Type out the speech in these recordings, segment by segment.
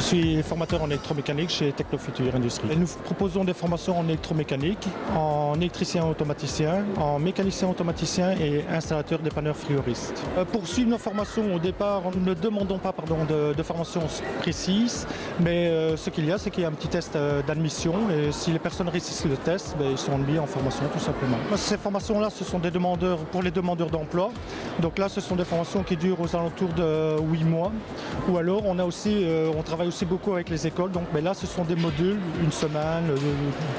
suis formateur en électromécanique chez Technofuture Industrie. Et nous proposons des formations en électromécanique, en électricien automaticien, en mécanicien automaticien et installateur dépanneur frigoriste. Pour suivre nos formations, au départ, nous ne demandons pas de formation précise, mais ce qu'il y a, c'est qu'il y a un petit test d'admission et si les personnes réussissent le test, ils sont admis en formation tout simplement. Ces formations-là, ce sont des demandeurs pour les demandeurs d'emploi. Donc là, ce sont des formations qui durent aux alentours de 8 mois. Ou alors, on travaille aussi beaucoup avec les écoles. Donc là, ce sont des modules, une semaine,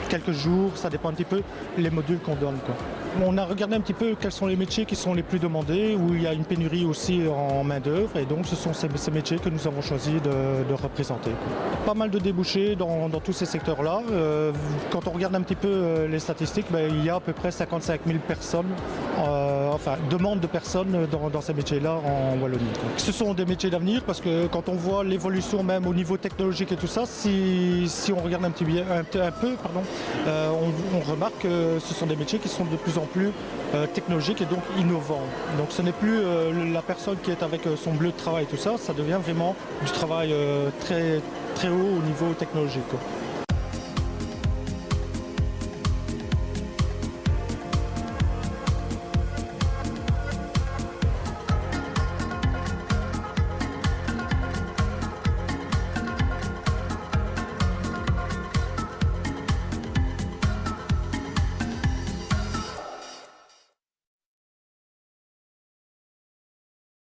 quelques jours, ça dépend un petit peu les modules qu'on donne, quoi. On a regardé un petit peu quels sont les métiers qui sont les plus demandés, où il y a une pénurie aussi en main-d'œuvre. Et donc, ce sont ces métiers que nous avons choisi de représenter, quoi. Pas mal de débouchés dans tous ces secteurs-là. Quand on regarde un petit peu les statistiques, il y a à peu près 55 000 personnes, demandes de personnes dans ces métiers-là en Wallonie, quoi. Ce sont des métiers d'avenir parce que quand on voit l'évolution même au niveau technologique et tout ça, si on regarde un peu, on remarque que ce sont des métiers qui sont de plus en plus technologiques et donc innovants. Donc ce n'est plus la personne qui est avec son bleu de travail et tout ça, ça devient vraiment du travail très, très haut au niveau technologique, quoi.